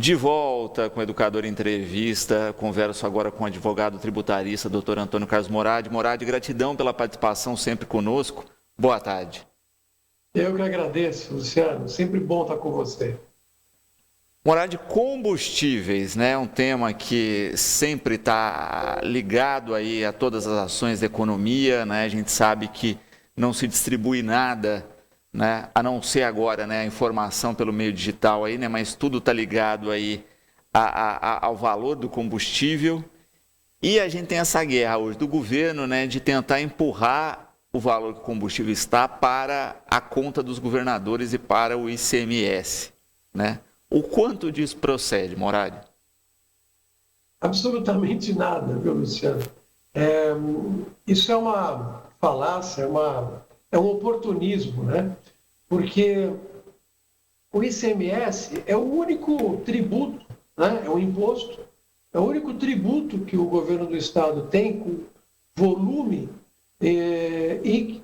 De volta com o Educador em Entrevista, converso agora com o advogado tributarista, doutor Antônio Carlos Moradi. Moradi, gratidão pela participação sempre conosco. Boa tarde. Eu que agradeço, Luciano. Sempre bom estar com você. Moradi, combustíveis, né? Um tema que sempre está ligado aí a todas as ações da economia, né? A gente sabe que não se distribui nada, né, a não ser agora, né, a informação pelo meio digital aí, né, mas tudo está ligado aí ao valor do combustível. E a gente tem essa guerra hoje do governo, né, de tentar empurrar o valor que o combustível está para a conta dos governadores e para o ICMS, né? O quanto disso procede, Moradi? Absolutamente nada, viu, Luciano? Isso é uma falácia, é um oportunismo, né? Porque o ICMS é o único tributo, né? É um imposto, é o único tributo que o governo do estado tem com volume e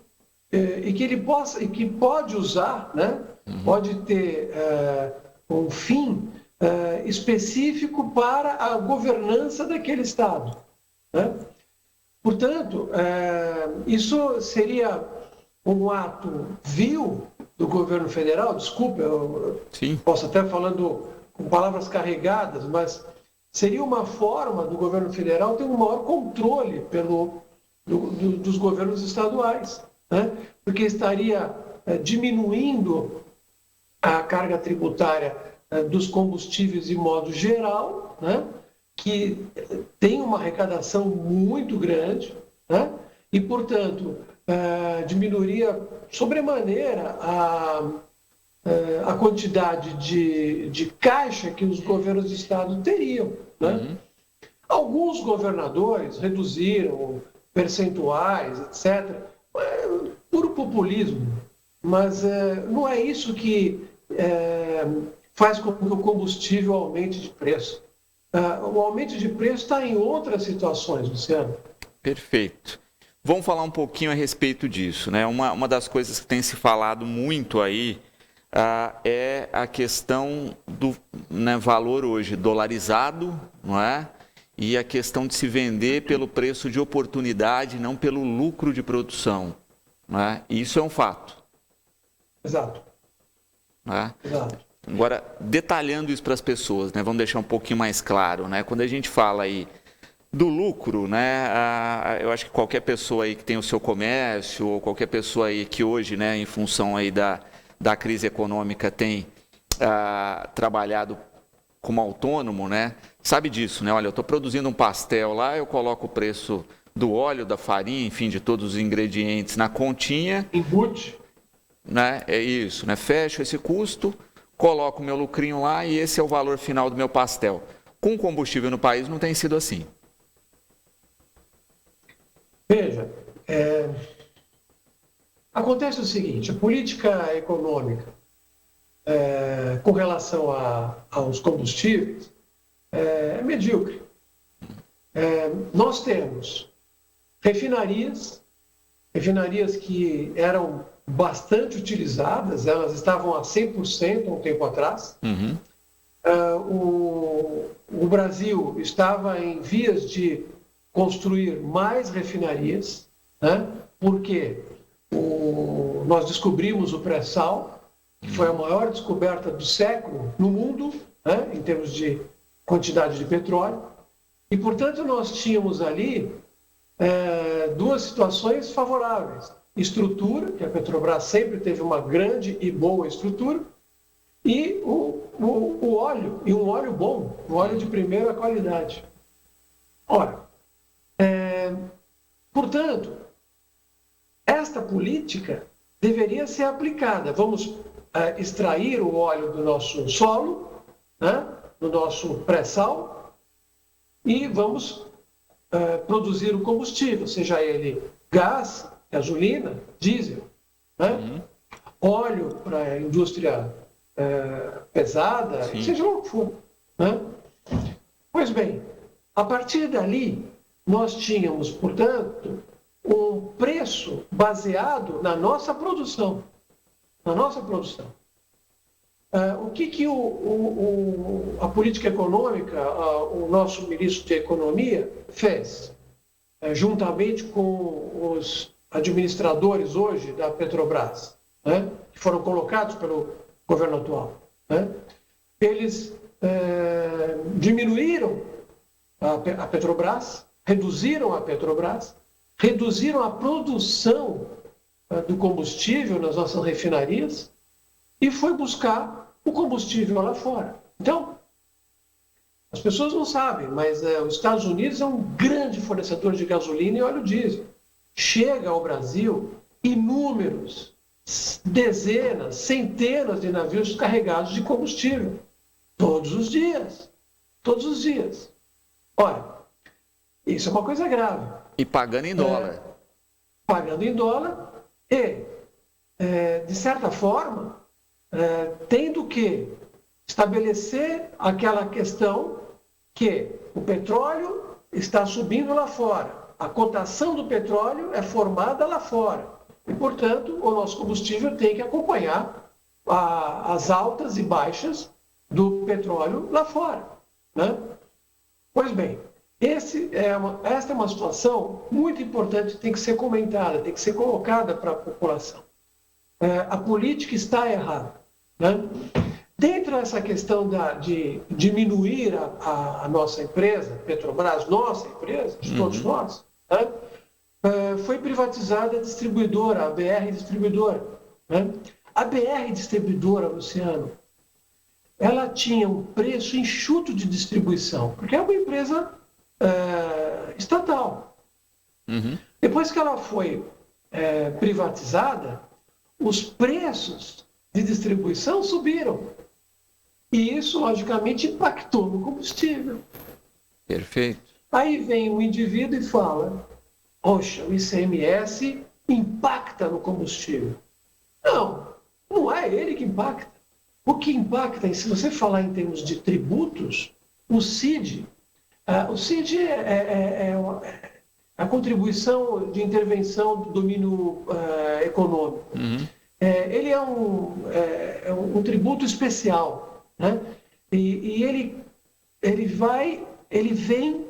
que ele possa, e que pode usar, né? Pode ter um fim específico para a governança daquele estado, né? Portanto, isso seria um ato vil do governo federal, desculpe, eu posso até falando com palavras carregadas, mas seria uma forma do governo federal ter um maior controle dos governos estaduais, né? Porque estaria diminuindo a carga tributária dos combustíveis de modo geral, né? Que tem uma arrecadação muito grande, né? E, portanto, diminuiria sobremaneira a quantidade de caixa que os governos de estado teriam, né? Alguns governadores reduziram percentuais, etc., puro populismo, mas não é isso que faz com que o combustível aumente de preço. O aumento de preço está em outras situações, Luciano. Perfeito. Vamos falar um pouquinho a respeito disso, né? Uma das coisas que tem se falado muito aí é a questão do, né, valor hoje dolarizado, não é? E a questão de se vender pelo preço de oportunidade, não pelo lucro de produção, não é? E isso é um fato. Exato. Não é? Exato. Agora, detalhando isso para as pessoas, né? Vamos deixar um pouquinho mais claro, né? Quando a gente fala aí do lucro, né? Eu acho que qualquer pessoa aí que tem o seu comércio, ou qualquer pessoa aí que hoje, né, em função aí da crise econômica, tem trabalhado como autônomo, né? Sabe disso, né? Olha, eu estou produzindo um pastel lá, eu coloco o preço do óleo, da farinha, enfim, de todos os ingredientes na continha. Embute. Né? É isso, né? Fecho esse custo, coloco o meu lucrinho lá e esse é o valor final do meu pastel. Com combustível no país não tem sido assim. Veja, acontece o seguinte, a política econômica com relação aos combustíveis é medíocre. Nós temos refinarias que eram bastante utilizadas, elas estavam a 100% há um tempo atrás. O Brasil estava em vias de construir mais refinarias, né? Porque nós descobrimos o pré-sal, que foi a maior descoberta do século no mundo, né? Em termos de quantidade de petróleo. E, portanto, nós tínhamos ali duas situações favoráveis. Estrutura, que a Petrobras sempre teve uma grande e boa estrutura, e o óleo, e um óleo bom, um óleo de primeira qualidade. Ora, portanto, esta política deveria ser aplicada. Vamos extrair o óleo do nosso solo, né, do nosso pré-sal, e vamos produzir o combustível, seja ele gás, gasolina, diesel, né? Óleo para a indústria pesada, seja lá o que for, né? Pois bem, a partir dali, nós tínhamos, portanto, um preço baseado na nossa produção. Na nossa produção. O que a política econômica, o nosso ministro de Economia fez, juntamente com os administradores hoje da Petrobras, né, que foram colocados pelo governo atual, né? Eles diminuíram a Petrobras, reduziram a Petrobras, reduziram a produção do combustível nas nossas refinarias e foi buscar o combustível lá fora. Então, as pessoas não sabem, mas os Estados Unidos é um grande fornecedor de gasolina e óleo diesel. Chega ao Brasil inúmeros, dezenas, centenas de navios carregados de combustível. Todos os dias. Todos os dias. Olha, isso é uma coisa grave. E pagando em dólar. Pagando em dólar e, de certa forma, tendo que estabelecer aquela questão que o petróleo está subindo lá fora. A cotação do petróleo é formada lá fora. E, portanto, o nosso combustível tem que acompanhar as altas e baixas do petróleo lá fora, né? Pois bem, esta é uma situação muito importante, tem que ser comentada, tem que ser colocada para a população. A política está errada, né? Dentro dessa questão de diminuir a nossa empresa, Petrobras, nossa empresa, de todos nós, né? Foi privatizada a distribuidora, a BR Distribuidora, né? A BR Distribuidora, Luciano, ela tinha um preço enxuto de distribuição, porque é uma empresa estatal. Depois que ela foi privatizada, os preços de distribuição subiram. E isso, logicamente, impactou no combustível. Perfeito. Aí vem um indivíduo e fala, poxa, o ICMS impacta no combustível. Não, não é ele que impacta. O que impacta, se você falar em termos de tributos, o CID é a contribuição de intervenção do domínio econômico. Ele é um tributo especial, né? E ele vem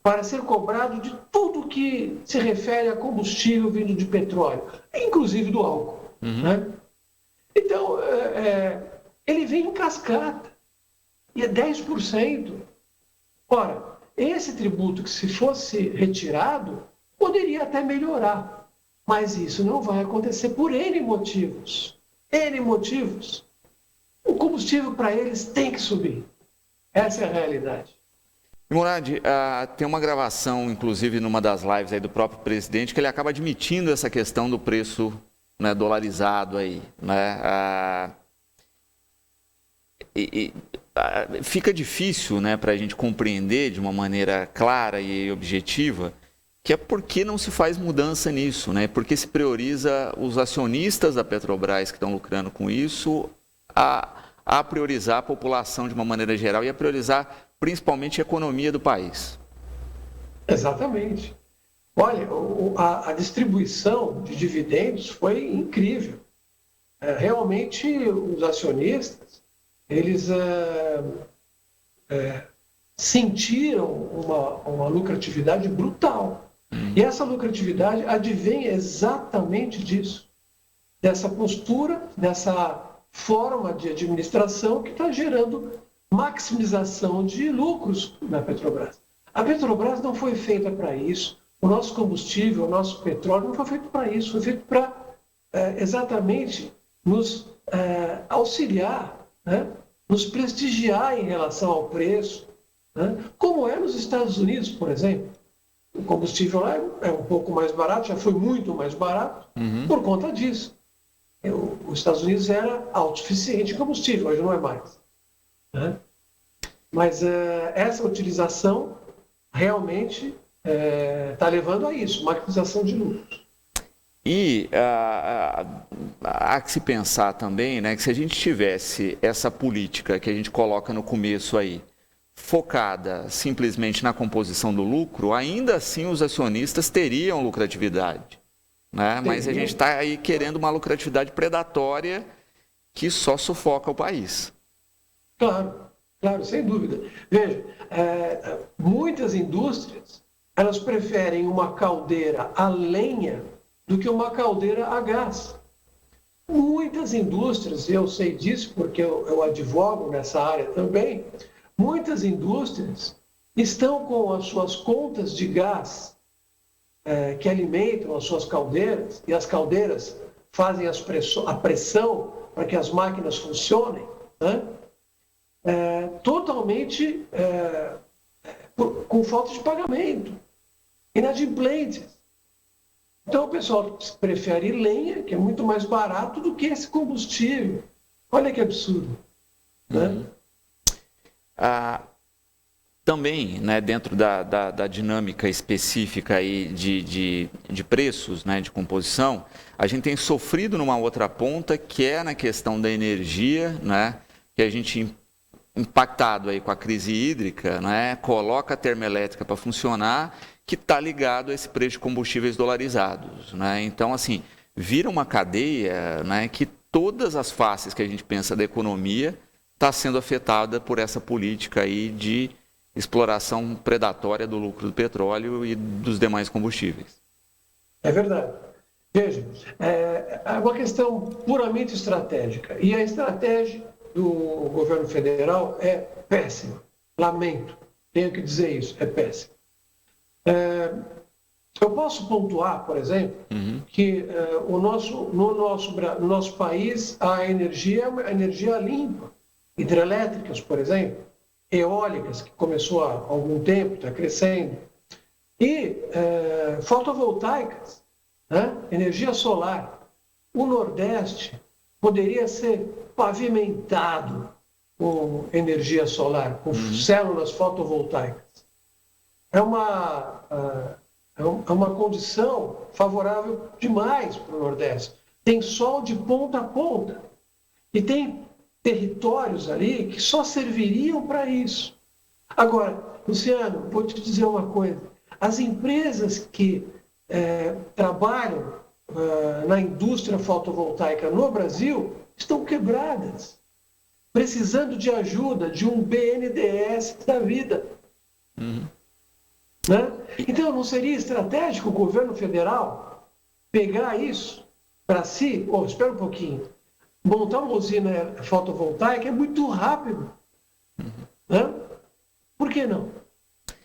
para ser cobrado de tudo que se refere a combustível vindo de petróleo, inclusive do álcool, né? Então, ele vem em cascata, e é 10%. Ora, esse tributo que, se fosse retirado, poderia até melhorar, mas isso não vai acontecer por N motivos. N motivos. O combustível para eles tem que subir. Essa é a realidade. Murad, tem uma gravação, inclusive, numa das lives aí do próprio presidente, que ele acaba admitindo essa questão do preço, né, dolarizado aí, né? Fica difícil, né, para a gente compreender de uma maneira clara e objetiva que é por que não se faz mudança nisso, né? Porque se prioriza os acionistas da Petrobras que estão lucrando com isso a priorizar a população de uma maneira geral e a priorizar principalmente a economia do país. Exatamente. Olha, a distribuição de dividendos foi incrível. Realmente, os acionistas, eles sentiram uma lucratividade brutal. E essa lucratividade advém exatamente disso, dessa postura, dessa forma de administração que está gerando maximização de lucros na Petrobras. A Petrobras não foi feita para isso. O nosso combustível, o nosso petróleo não foi feito para isso. Foi feito para exatamente nos auxiliar, né? Nos prestigiar em relação ao preço, né? Como é nos Estados Unidos, por exemplo. O combustível lá é um pouco mais barato, já foi muito mais barato por conta disso. Os Estados Unidos era autossuficiente em combustível, hoje não é mais, né? Mas essa utilização realmente está levando a isso, maximização de lucros. E há que se pensar também, né, que se a gente tivesse essa política que a gente coloca no começo aí, focada simplesmente na composição do lucro, ainda assim os acionistas teriam lucratividade, né? Mas a gente está aí querendo uma lucratividade predatória que só sufoca o país. Claro, claro, sem dúvida. Veja, muitas indústrias, elas preferem uma caldeira a lenha do que uma caldeira a gás. Muitas indústrias, eu sei disso porque eu advogo nessa área também, muitas indústrias estão com as suas contas de gás que alimentam as suas caldeiras, e as caldeiras fazem a pressão para que as máquinas funcionem, né? Totalmente com falta de pagamento, inadimplentes. Então o pessoal prefere lenha, que é muito mais barato do que esse combustível. Olha que absurdo. Né? Também, né, dentro da dinâmica específica aí de preços, né, de composição, a gente tem sofrido numa outra ponta, que é na questão da energia, né, que a gente, impactado aí com a crise hídrica, né, coloca a termoelétrica para funcionar, que está ligado a esse preço de combustíveis dolarizados. Né? Então, assim, vira uma cadeia, né, que todas as faces que a gente pensa da economia está sendo afetada por essa política aí de exploração predatória do lucro do petróleo e dos demais combustíveis. É verdade. Veja, é uma questão puramente estratégica. E a estratégia do governo federal é péssima. Lamento, tenho que dizer isso, é péssima. Eu posso pontuar, por exemplo, que no nosso país a energia é uma energia limpa. Hidrelétricas, por exemplo, eólicas, que começou há algum tempo, está crescendo, e fotovoltaicas, né? Energia solar. O Nordeste poderia ser pavimentado com energia solar, com células fotovoltaicas. É uma condição favorável demais para o Nordeste. Tem sol de ponta a ponta. E tem territórios ali que só serviriam para isso. Agora, Luciano, vou te dizer uma coisa. As empresas que trabalham na indústria fotovoltaica no Brasil estão quebradas, precisando de ajuda de um BNDES da vida. Né? Então, não seria estratégico o governo federal pegar isso para si? Espera um pouquinho. Montar uma usina fotovoltaica é muito rápido. Né? Por que não?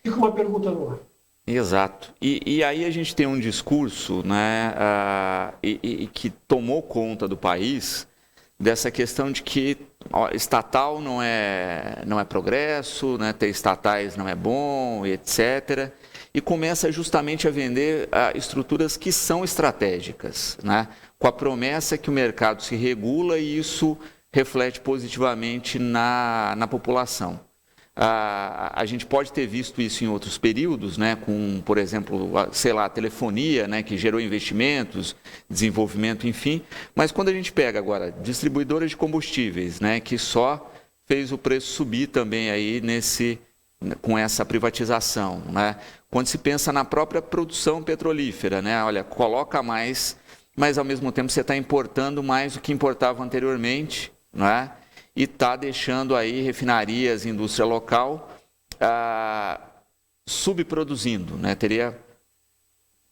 Fica uma pergunta no ar. Exato. E aí a gente tem um discurso, né, que tomou conta do país dessa questão de que estatal não é progresso, né, ter estatais não é bom, etc. E começa justamente a vender estruturas que são estratégicas, né, com a promessa que o mercado se regula e isso reflete positivamente na população. A gente pode ter visto isso em outros períodos, né, com, por exemplo, a telefonia, né, que gerou investimentos, desenvolvimento, enfim. Mas quando a gente pega agora distribuidoras de combustíveis, né, que só fez o preço subir também aí com essa privatização, né? Quando se pensa na própria produção petrolífera, né, olha, coloca mais, mas ao mesmo tempo você está importando mais do que importava anteriormente, não é? E está deixando aí refinarias, indústria local subproduzindo, né? Teria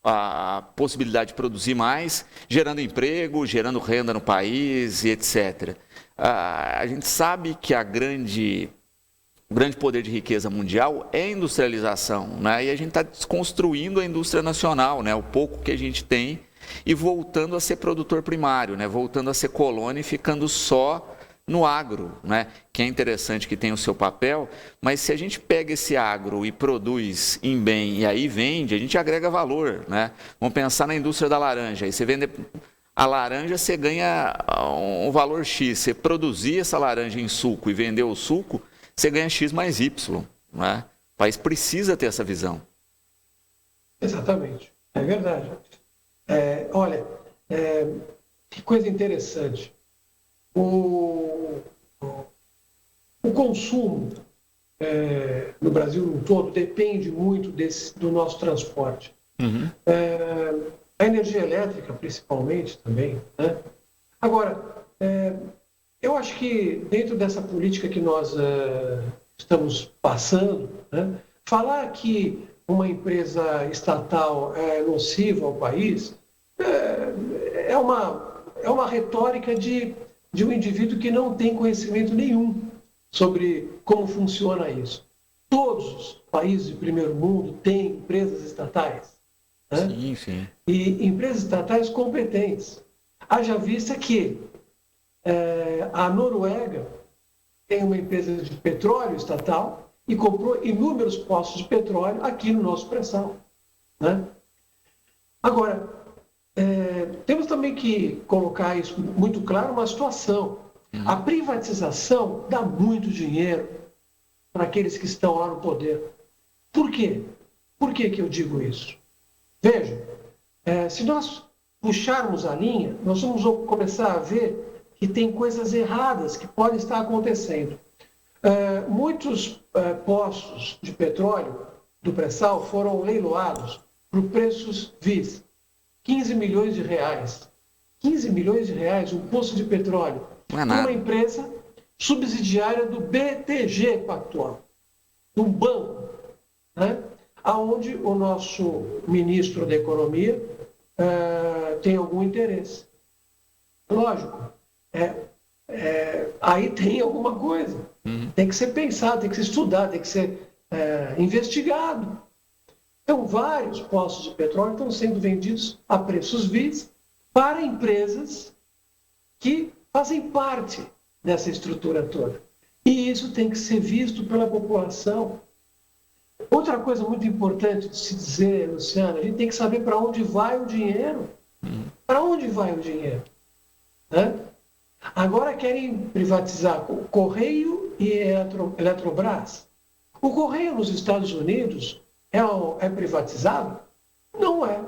a possibilidade de produzir mais, gerando emprego, gerando renda no país e etc. A gente sabe que o grande poder de riqueza mundial é a industrialização, né? E a gente está desconstruindo a indústria nacional, né? O pouco que a gente tem e voltando a ser produtor primário, né? Voltando a ser colônia e ficando só no agro, né? Que é interessante, que tem o seu papel, mas se a gente pega esse agro e produz em bem e aí vende, a gente agrega valor, né? Vamos pensar na indústria da laranja, aí você vende a laranja, você ganha um valor X, você produzir essa laranja em suco e vender o suco, você ganha X mais Y, né? O país precisa ter essa visão. Exatamente, é verdade. Olha, que coisa interessante. O consumo no Brasil no todo depende muito do nosso transporte. A energia elétrica, principalmente, também. Né? Agora, Eu acho que dentro dessa política que nós estamos passando, né, falar que uma empresa estatal é nociva ao país é uma retórica de um indivíduo que não tem conhecimento nenhum sobre como funciona isso. Todos os países de primeiro mundo têm empresas estatais, né? Sim, sim. E empresas estatais competentes. Haja vista que a Noruega tem uma empresa de petróleo estatal e comprou inúmeros poços de petróleo aqui no nosso pré-sal, né? Agora, temos também que colocar isso muito claro, uma situação. A privatização dá muito dinheiro para aqueles que estão lá no poder. Por quê? Por que eu digo isso? Vejam, se nós puxarmos a linha, nós vamos começar a ver que tem coisas erradas que podem estar acontecendo. Muitos poços de petróleo do pré-sal foram leiloados por preços vis. 15 milhões de reais. 15 milhões de reais, um poço de petróleo. Não é Por uma nada. empresa subsidiária do BTG Pactual, um banco, né? Onde o nosso ministro da Economia tem algum interesse. Lógico, aí tem alguma coisa. Tem que ser pensado, tem que ser estudado, tem que ser investigado. Então, vários poços de petróleo estão sendo vendidos a preços vis para empresas que fazem parte dessa estrutura toda. E isso tem que ser visto pela população. Outra coisa muito importante de se dizer, Luciano, a gente tem que saber para onde vai o dinheiro. Para onde vai o dinheiro? Né? Agora querem privatizar o Correio e Eletrobras. O Correio nos Estados Unidos é privatizado? Não é.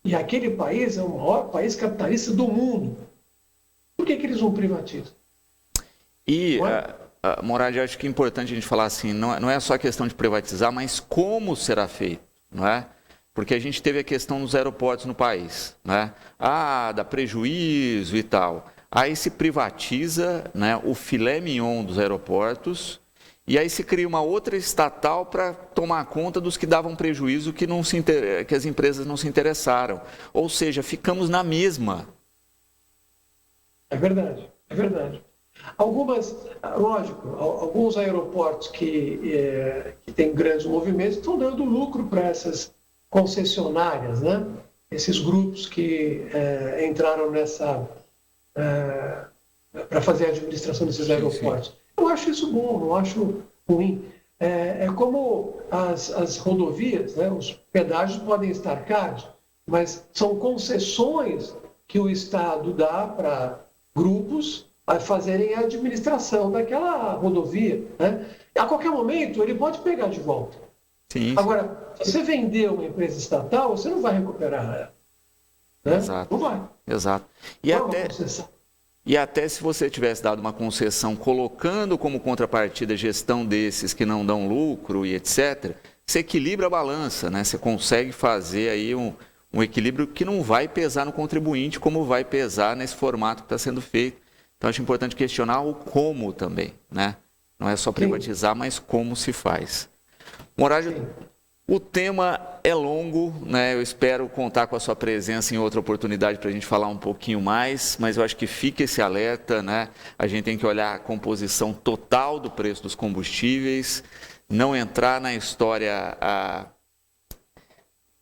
E aquele país é o maior país capitalista do mundo. Por que eles não privatizam? E, Morad, eu acho que é importante a gente falar assim, não é só a questão de privatizar, mas como será feito, não é? Porque a gente teve a questão dos aeroportos no país, né? Dá prejuízo e tal. Aí se privatiza, né, o filé mignon dos aeroportos e aí se cria uma outra estatal para tomar conta dos que davam prejuízo que as empresas não se interessaram. Ou seja, ficamos na mesma. É verdade, é verdade. Alguns aeroportos que têm grandes movimentos estão dando lucro para essas concessionárias, né? Esses grupos que entraram para fazer a administração desses aeroportos. Sim. Eu acho isso bom, não acho ruim. É como as rodovias, né? Os pedágios podem estar caros, mas são concessões que o Estado dá para grupos a fazerem a administração daquela rodovia, né? A qualquer momento ele pode pegar de volta. Sim. Agora, se você vender uma empresa estatal, você não vai recuperar ela. Né? Exato. Não vai. Exato. E até se você tivesse dado uma concessão colocando como contrapartida a gestão desses que não dão lucro e etc., você equilibra a balança, né? Você consegue fazer aí um equilíbrio que não vai pesar no contribuinte como vai pesar nesse formato que está sendo feito. Então, acho importante questionar o como também, né? Não é só privatizar, mas como se faz. Morad, o tema é longo, né? Eu espero contar com a sua presença em outra oportunidade para a gente falar um pouquinho mais, mas eu acho que fica esse alerta, né? A gente tem que olhar a composição total do preço dos combustíveis, não entrar na história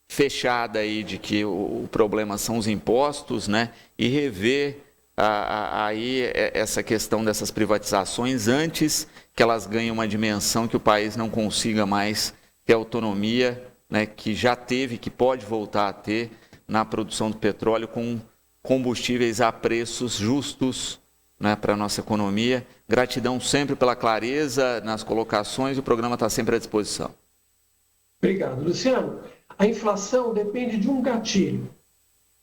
fechada aí de que o problema são os impostos, né? E rever aí essa questão dessas privatizações antes que elas ganhem uma dimensão que o país não consiga mais ter autonomia, né, que já teve, que pode voltar a ter na produção do petróleo com combustíveis a preços justos, né, para a nossa economia. Gratidão sempre pela clareza nas colocações e o programa está sempre à disposição. Obrigado, Luciano. A inflação depende de um gatilho.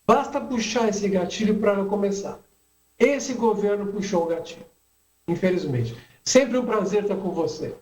Basta puxar esse gatilho para ela começar. Esse governo puxou o gatilho, infelizmente. Sempre um prazer estar com você.